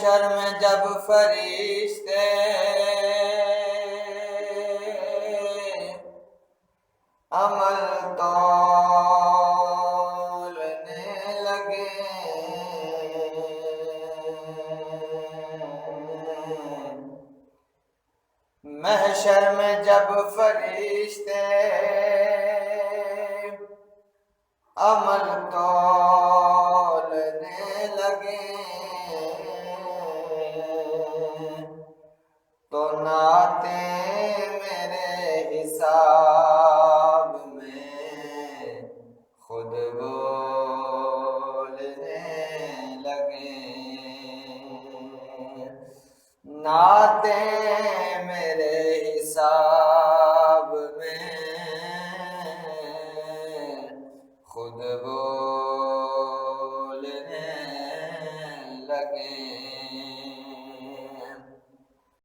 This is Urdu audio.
محشر میں جب فرشتے عمل تولنے لگے، محشر میں جب فرشتے عمل تولنے لگے، تو نعتیں میرے حساب میں خود بولنے لگے، نعتیں